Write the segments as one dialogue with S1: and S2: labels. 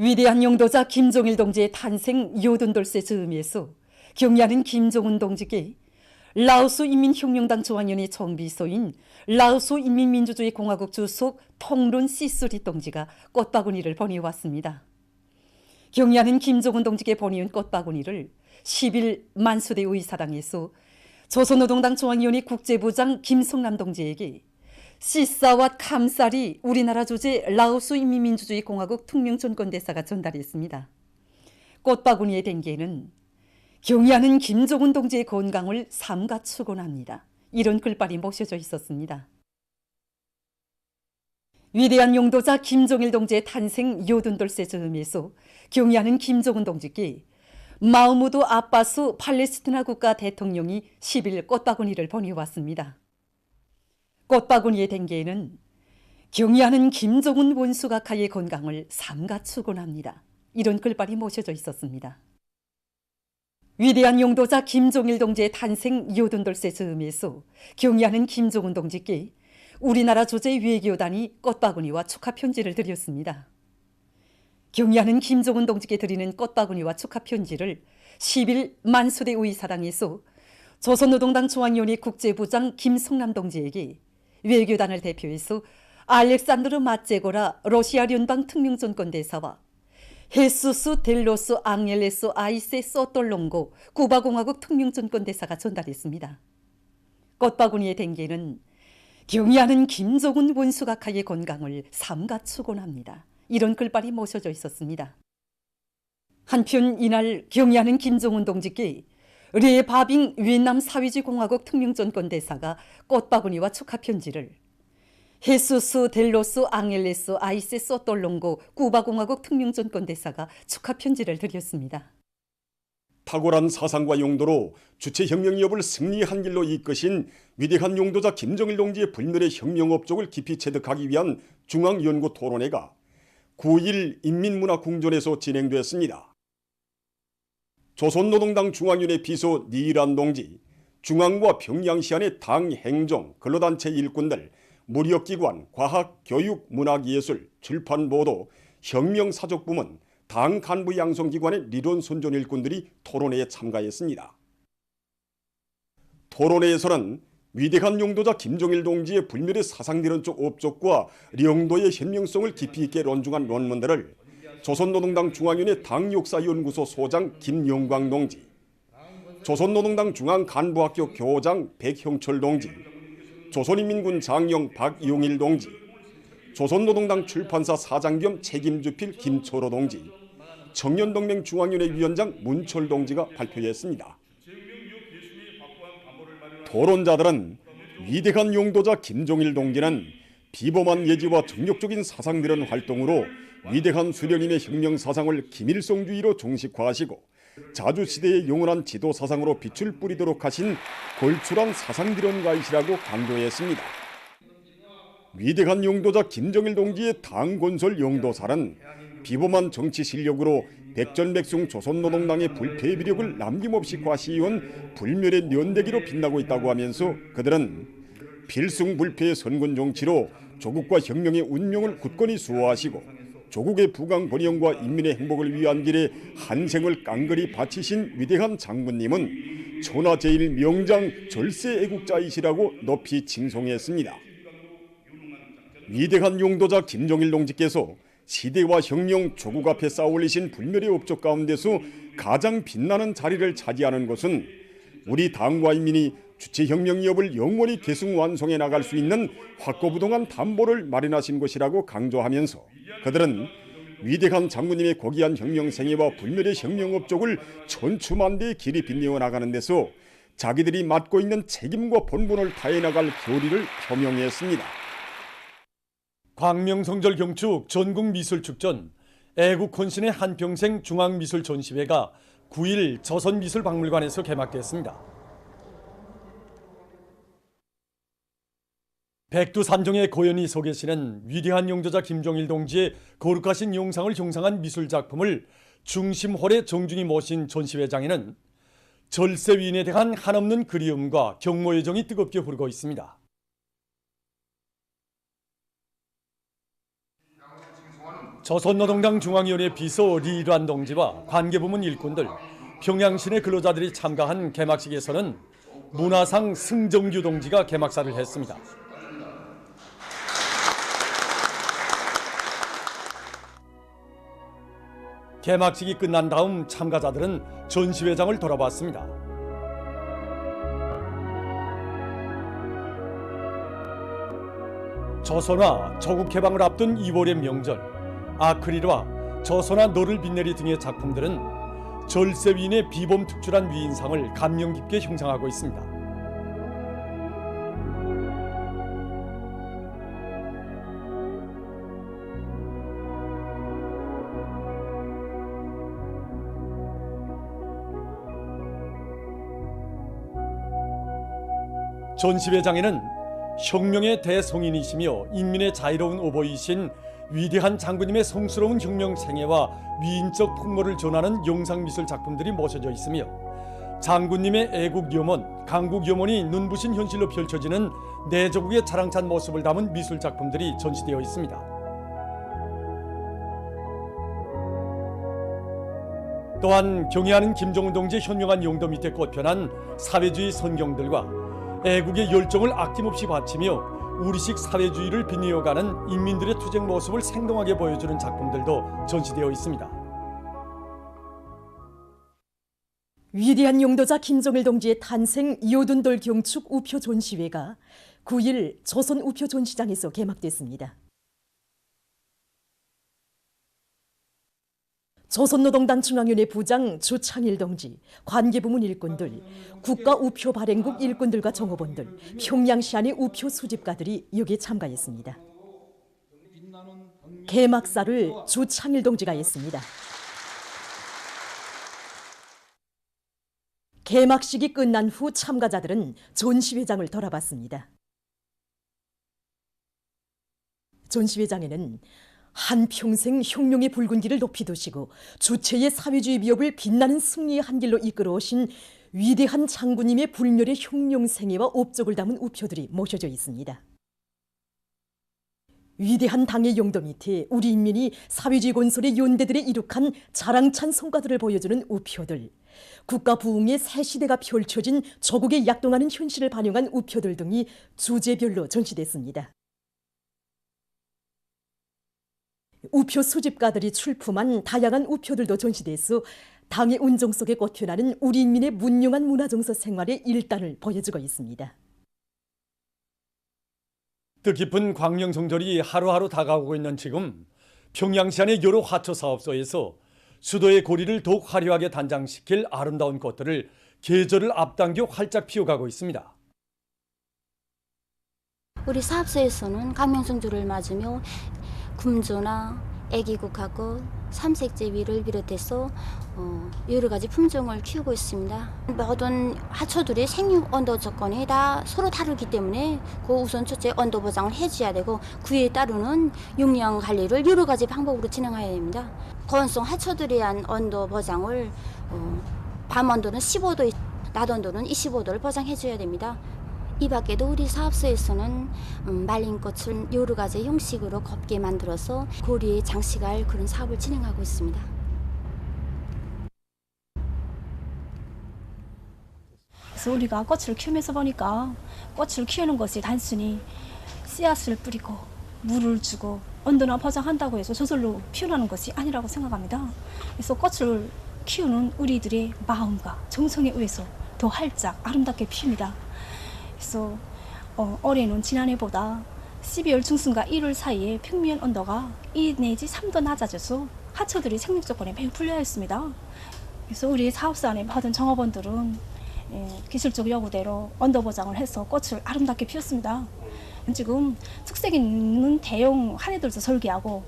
S1: 위대한 용도자 김종일 동지의 탄생 요든돌세 즈음에서 경야는 김종은 동지께 라오스 인민혁명당 중앙위원회 정비소인 라오스 인민민주주의 공화국 주석 통룬 시스리 동지가 꽃바구니를 보내왔습니다. 경야는 김종은 동지께 보내온 꽃바구니를 10일 만수대 의사당에서 조선노동당 중앙위원회 국제부장 김성남 동지에게 시사와 감쌀이 우리나라 주재 라오스 인민민주주의 공화국 특명전권대사가 전달했습니다. 꽃바구니의 댕기에는 경야는 김종은 동지의 건강을 삼가 축원합니다. 이런 글발이 모셔져 있었습니다. 위대한 용도자 김종일 동지의 탄생 요든돌세 즈음에서 경야는 김종은 동지께 마흐무드 아바스 팔레스티나 국가 대통령이 10일 꽃바구니를 보내왔습니다. 꽃바구니의 댕기에는 경야는 김종은 원수각하의 건강을 삼가 축원합니다. 이런 글발이 모셔져 있었습니다. 위대한 용도자 김종일 동지의 탄생 요든돌세 즈음에서 경야는 김종은 동지께 우리나라 주재 외교단이 꽃바구니와 축하 편지를 드렸습니다. 경야는 김종은 동지께 드리는 꽃바구니와 축하 편지를 10일 만수대 의사당에서 조선노동당 중앙위원회 국제부장 김성남 동지에게 외교단을 대표해서 알렉산드르 마제고라 러시아聯邦 특명전권대사와 헤수스 델로스 앙헬레스 아이세 소톨롱고 쿠바공화국 특명전권대사가 전달했습니다. 꽃바구니의 댕기에는 경야는 김종은 원수각하의 건강을 삼가 축원합니다. 이런 글발이 모셔져 있었습니다. 한편 이날 경야는 김종은 동지께 르바빙 위et남 사회주의 공화국 특명전권대사가 꽃바구니와 축하 편지를 헤수스 델로스 앙헬레스 아이세 소톨롱고 쿠바공화국 특명전권대사가 축하 편지를 드렸습니다.
S2: 탁월한 사상과 용도로 주체혁명기업을 승리한 길로 이끄신 위대한 용도자 김종일 동지의 불멸의 혁명 업적을 깊이 체득하기 위한 중앙연구 토론회가 9일 인민문화궁전에서 진행됐습니다. 조선노동당 중앙위원회 비서 니란 동지, 중앙과 평양시안의 당 행정, 근로단체 일꾼들, 무력기관, 과학, 교육, 문화예술, 출판보도, 혁명사적부문, 당 간부 양성기관의 리론선전 일꾼들이 토론회에 참가했습니다. 토론회에서는 위대한 용도자 김종일 동지의 불멸의 사상리론적 업적과 영도의 현명성을 깊이 있게 논중한 논문들을 조선노동당 중앙위원회 당역사연구소 소장 김영광 동지, 조선노동당 중앙간부학교 교장 백형철 동지, 조선인민군 장령 박용일 동지, 조선노동당 출판사 사장 겸 책임주필 김초로 동지, 청년동맹 중앙위원회 위원장 문철 동지가 발표했습니다. 토론자들은 위대한 용도자 김종일 동지는 비범한 예지와 정력적인 사상들은 활동으로 위대한 수령님의 혁명사상을 김일성주의로 종식화하시고 자주시대의 영원한 지도사상으로 빛을 뿌리도록 하신 걸출한 사상들원가이시라고 강조했습니다. 위대한 용도자 김종일 동지의 당건설 용도사는 비범한 정치 실력으로 백전백승 조선노동당의 불패의 비력을 남김없이 과시해온 불멸의 면대기로 빛나고 있다고 하면서 그들은 필승불패의 선군 정치로 조국과 혁명의 운명을 굳건히 수호하시고 조국의 부강 번영과 인민의 행복을 위한 길에 한 생을 깡그리 바치신 위대한 장군님은 천하 제일 명장 절세 애국자이시라고 높이 칭송했습니다. 위대한 용도자 김종일 동지께서 시대와 혁명, 조국 앞에 쌓아올리신 불멸의 업적 가운데서 가장 빛나는 자리를 차지하는 것은 우리 당과 인민이 주체혁명기업을 영원히 계승 완성해 나갈 수 있는 확고부동한 담보를 마련하신 것이라고 강조하면서 그들은 위대한 장군님의 고귀한 혁명생애와 불멸의 혁명 업적을 천추만대의 길이 빛내어 나가는 데서 자기들이 맡고 있는 책임과 본분을 다해 나갈 결의를 표명했습니다.
S3: 광명성절 경축 전국미술축전 애국헌신의 한평생 중앙미술전시회가 9일 조선미술박물관에서 개막됐습니다. 백두산정의 고연이 서 계시는 위대한 용도자 김종일 동지의 거룩하신 영상을 형상한 미술작품을 중심홀에 정중히 모신 전시회장에는 절세위인에 대한 한없는 그리움과 경모의 정이 뜨겁게 흐르고 있습니다. 조선노동당 중앙위원회 비서 리란 동지와 관계부문 일꾼들, 평양시내 근로자들이 참가한 개막식에서는 문화상 승정규 동지가 개막사를 했습니다. 개막식이 끝난 다음 참가자들은 전시회장을 돌아봤습니다. 조선화 조국 개방을 앞둔 2월의 명절, 아크릴화, 조선화 너를 빛내리 등의 작품들은 절세 위인의 비범 특출한 위인상을 감명 깊게 형상하고 있습니다. 전시회장에는 혁명의 대성인이시며 인민의 자유로운 오보이신 위대한 장군님의 성스러운 혁명 생애와 위인적 풍모를 전하는 영상미술 작품들이 모셔져 있으며 장군님의 애국 염원, 강국 염원이 눈부신 현실로 펼쳐지는 내조국의 자랑찬 모습을 담은 미술 작품들이 전시되어 있습니다. 또한 경애하는 김정은 동지의 현명한 용도 밑에 꽃펴난 사회주의 선경들과 애국의 열정을 아낌없이 바치며 우리식 사회주의를 빛내어가는 인민들의 투쟁 모습을 생동하게 보여주는 작품들도 전시되어 있습니다.
S1: 위대한 용도자 김정일 동지의 탄생 요둔돌 경축 우표 전시회가 9일 조선 우표 전시장에서 개막됐습니다. 조선노동당 중앙위원회 부장 주창일 동지, 관계부문 일꾼들, 국가우표 발행국 일꾼들과 정업원들, 평양시 안의 우표 수집가들이 여기에 참가했습니다. 개막사를 주창일 동지가 했습니다. 개막식이 끝난 후 참가자들은 전시회장을 돌아봤습니다. 전시회장에는 한평생 혁명의 붉은 길을 높이 두시고 주체의 사회주의 비업을 빛나는 승리의 한 길로 이끌어 오신 위대한 장군님의 불멸의 혁명 생애와 업적을 담은 우표들이 모셔져 있습니다. 위대한 당의 용도 밑에 우리 인민이 사회주의 건설의 연대들에 이룩한 자랑찬 성과들을 보여주는 우표들, 국가 부흥의 새 시대가 펼쳐진 조국의 약동하는 현실을 반영한 우표들 등이 주제별로 전시됐습니다. 우표 수집가들이 출품한 다양한 우표들도 전시돼서 당의 운정 속에 꽃펴나는 우리 인민의 문명한 문화정서 생활의 일단을 보여주고 있습니다.
S3: 뜻깊은 광명성절이 하루하루 다가오고 있는 지금 평양시 안의 여러 화초 사업소에서 수도의 고리를 더욱 화려하게 단장시킬 아름다운 꽃들을 계절을 앞당겨 활짝 피워가고 있습니다.
S4: 우리 사업소에서는 광명성주를 맞으며 금조나 애기국하고 삼색제비를 비롯해서 여러 가지 품종을 키우고 있습니다. 모든 화초들이 생육 온도 조건이 다 서로 다르기 때문에 그 우선 첫째 온도 보장을 해줘야 되고 그에 따르는 용량 관리를 여러 가지 방법으로 진행해야 됩니다. 고온성 화초들에 대한 온도 보장을 밤 온도는 15도, 낮 온도는 25도를 보장해줘야 됩니다. 이 밖에도 우리 사업소에서는 말린 꽃을 여러 가지 형식으로 곱게 만들어서 고리에 장식할 그런 사업을 진행하고 있습니다.
S5: 그래서 우리가 꽃을 키우면서 보니까 꽃을 키우는 것이 단순히 씨앗을 뿌리고 물을 주고 온도나 보장한다고 해서 저절로 피어나는 것이 아니라고 생각합니다. 그래서 꽃을 키우는 우리들의 마음과 정성에 의해서 더 활짝 아름답게 피웁니다. 그래서 올해는 지난해보다 12월 중순과 1월 사이에 평면 온도가 2 내지 3도 낮아져서 화초들이 생육 조건에 매우 불리하였습니다. 그래서 우리 사업소 안에 모든 정업원들은 기술적 요구대로 온도 보장을 해서 꽃을 아름답게 피웠습니다. 지금 특색 있는 대형 한해들도 설계하고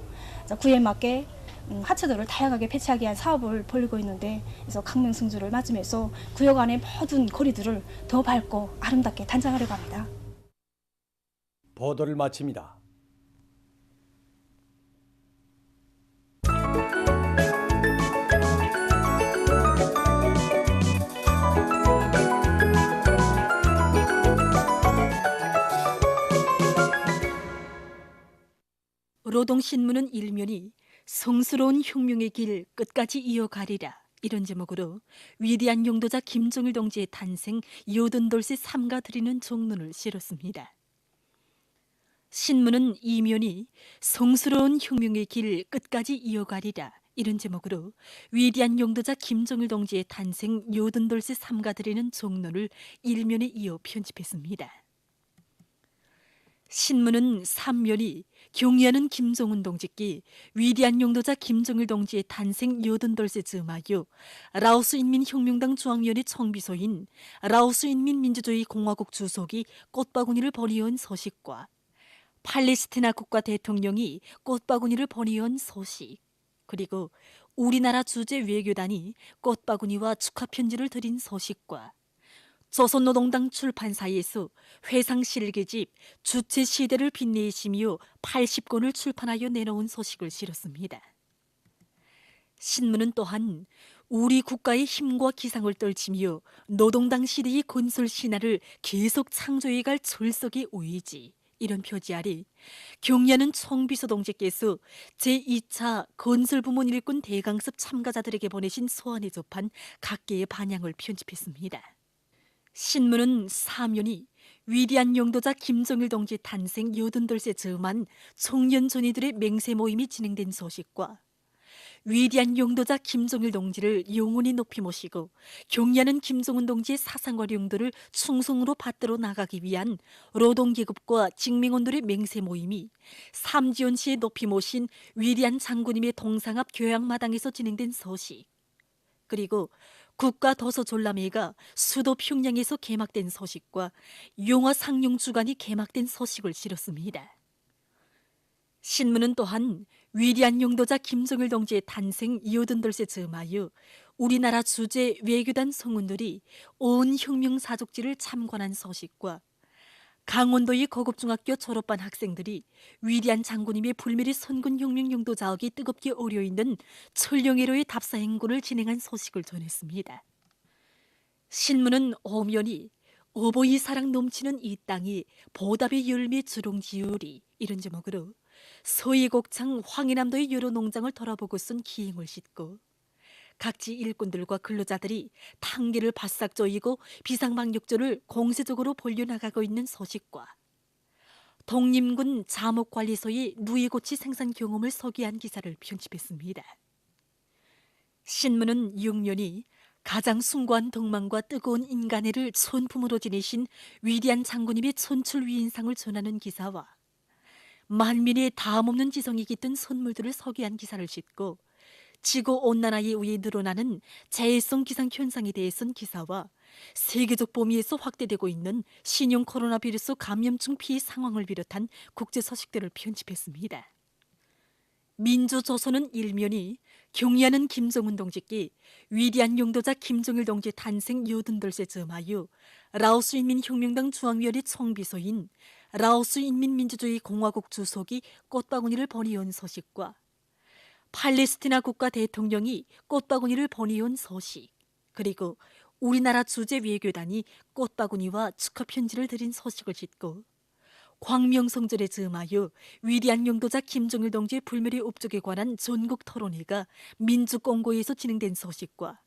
S5: 그에 맞게 화초들을 다양하게 배치하기 위한 사업을 벌이고 있는데, 그래서 광명성주를 맞으면서 구역 안의 모든 거리들을 더 밝고 아름답게 단장하려고 합니다.
S3: 보도를 마칩니다.
S1: 노동신문은 일면이
S6: 성스러운 혁명의 길 끝까지 이어가리라. 이런 제목으로 위대한 용도자 김정일 동지의 탄생 요든돌세 삼가 드리는 종론을 실었습니다. 신문은 이면이 성스러운 혁명의 길 끝까지 이어가리라. 이런 제목으로 위대한 용도자 김정일 동지의 탄생 요든돌세 삼가 드리는 종론을 일면에 이어 편집했습니다. 신문은 3면이 경의하는 김정은 동지께 위대한 용도자 김정일 동지의 탄생 요든돌세 즈음하여 라오스인민혁명당 중앙위원회 총비서인 라오스인민민주주의공화국 주석이 꽃바구니를 버리온 소식과 팔레스티나 국가 대통령이 꽃바구니를 버리온 소식, 그리고 우리나라 주재 외교단이 꽃바구니와 축하 편지를 드린 소식과 조선노동당 출판사에서 회상실계집 주체 시대를 빛내시며 80권을 출판하여 내놓은 소식을 실었습니다. 신문은 또한 우리 국가의 힘과 기상을 떨치며 노동당 시대의 건설 신화를 계속 창조해갈 철석의 의지, 이런 표지 아래 경의하는 총비서 동지께서 제2차 건설부문 일꾼 대강습 참가자들에게 보내신 소환에 접한 각계의 반향을 편집했습니다. 신문은 사면이 위대한 용도자 김정일 동지 탄생 요든돌세 즈음한 청년 전이들의 맹세 모임이 진행된 소식과 위대한 용도자 김정일 동지를 영원히 높이 모시고 경의하는 김정은 동지의 사상과 용도를 충성으로 받들어 나가기 위한 노동계급과 직맹원들의 맹세 모임이 삼지연시에 높이 모신 위대한 장군님의 동상 앞 교양마당에서 진행된 소식, 그리고 국가도서전람회가 수도 평양에서 개막된 소식과 용화상용주간이 개막된 소식을 실었습니다. 신문은 또한 위대한 용도자 김정일 동지의 탄생 요든돌세 즈음하여 우리나라 주재 외교단 성운들이 온 혁명사족지를 참관한 소식과 강원도의 고급중학교 졸업반 학생들이 위대한 장군님의 불멸의 선군혁명 용도자옥이 뜨겁게 오려있는 철령회로의 답사 행군을 진행한 소식을 전했습니다. 신문은 오면이 어버이 사랑 넘치는 이 땅이 보답의 열매 주롱지으리, 이런 제목으로 서해곡창 황해남도의 여러 농장을 돌아보고 쓴 기행을 싣고 각지 일꾼들과 근로자들이 탕계를 바싹 조이고 비상방역조를 공세적으로 벌려나가고 있는 소식과 독림군 자목관리소의 누이고치 생산 경험을 소개한 기사를 편집했습니다. 신문은 6년이 가장 숭고한 덕망과 뜨거운 인간애를 손품으로 지내신 위대한 장군님의 천출위인상을 전하는 기사와 만민의 다함없는 지성이 깃든 선물들을 소개한 기사를 싣고 지구온난화에 의해 늘어나는 자해성 기상 현상에 대해선 기사와 세계적 범위에서 확대되고 있는 신형 코로나 바이러스 감염증 피해 상황을 비롯한 국제 소식들을 편집했습니다. 민주조선은 일면이 경의하는 김정은 동지께 위대한 용도자 김정일 동지 탄생 요든돌세 즈음하여 라오스인민혁명당 중앙위원회 총비서인 라오스인민민주주의공화국 주석이 꽃바구니를 보내온 소식과 팔레스티나 국가 대통령이 꽃바구니를 보내온 소식, 그리고 우리나라 주재 외교단이 꽃바구니와 축하 편지를 드린 소식을 싣고 광명성절에 즈음하여 위대한 용도자 김정일 동지의 불멸의 업적에 관한 전국 토론회가 민주공고에서 진행된 소식과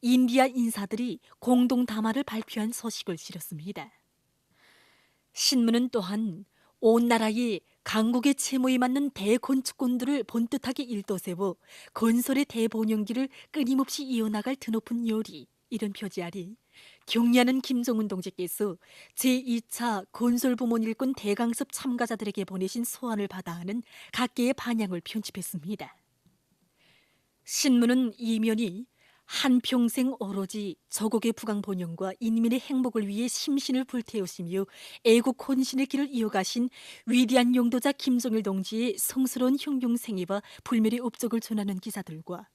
S6: 인디아 인사들이 공동 담화를 발표한 소식을 실었습니다. 신문은 또한 온 나라에 강국의 채무에 맞는 대건축군들을 본뜻하게 일도세워 건설의 대본영기를 끊임없이 이어나갈 드높은 요리, 이런 표지 아래 경의하는 김정은 동지께서 제2차 건설부문 일꾼 대강습 참가자들에게 보내신 소환을 받아하는 각계의 반향을 편집했습니다. 신문은 이면이 한평생 오로지 조국의 부강 번영과 인민의 행복을 위해 심신을 불태우시며 애국 혼신의 길을 이어가신 위대한 용도자 김정일 동지의 성스러운 혁명 생애와 불멸의 업적을 전하는 기사들과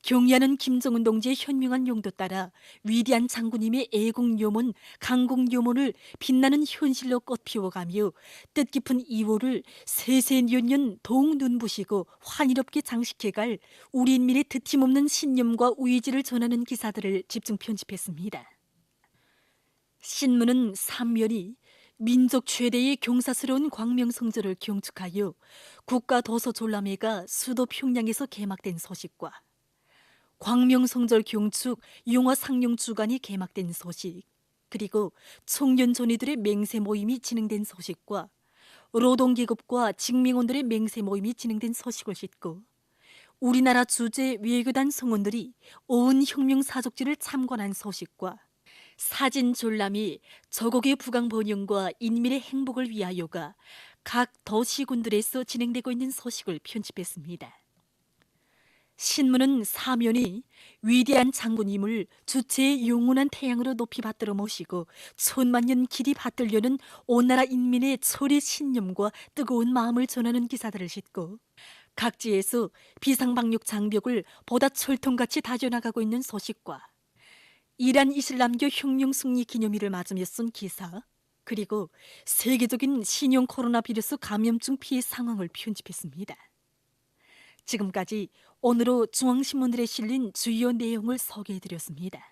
S6: 경의하는 김정은 동지의 현명한 용도 따라 위대한 장군님의 애국요문, 강국요문을 빛나는 현실로 꽃피워가며 뜻깊은 이호를 세세년년 더욱 눈부시고 환희롭게 장식해갈 우리 인민의 드팀없는 신념과 의지를 전하는 기사들을 집중 편집했습니다. 신문은 3면이 민족 최대의 경사스러운 광명성전을 경축하여 국가도서졸람회가 수도 평양에서 개막된 소식과 광명성절 경축 용화상용 주간이 개막된 소식, 그리고 청년 존이들의 맹세 모임이 진행된 소식과 노동계급과 직민원들의 맹세 모임이 진행된 소식을 싣고 우리나라 주재 외교단 성원들이 오은 혁명 사족지를 참관한 소식과 사진 졸람이 저곡의 부강 번영과 인민의 행복을 위하여가 각 도시군들에서 진행되고 있는 소식을 편집했습니다. 신문은 사면이 위대한 장군임을 주체의 영원한 태양으로 높이 받들어 모시고 천만년 길이 받들려는 온 나라 인민의 철의 신념과 뜨거운 마음을 전하는 기사들을 싣고 각지에서 비상방역 장벽을 보다 철통같이 다져나가고 있는 소식과 이란 이슬람교 혁명 승리 기념일을 맞으며 쓴 기사, 그리고 세계적인 신형 코로나 바이러스 감염증 피해 상황을 편집했습니다. 지금까지 오늘로 중앙신문들에 실린 주요 내용을 소개해드렸습니다.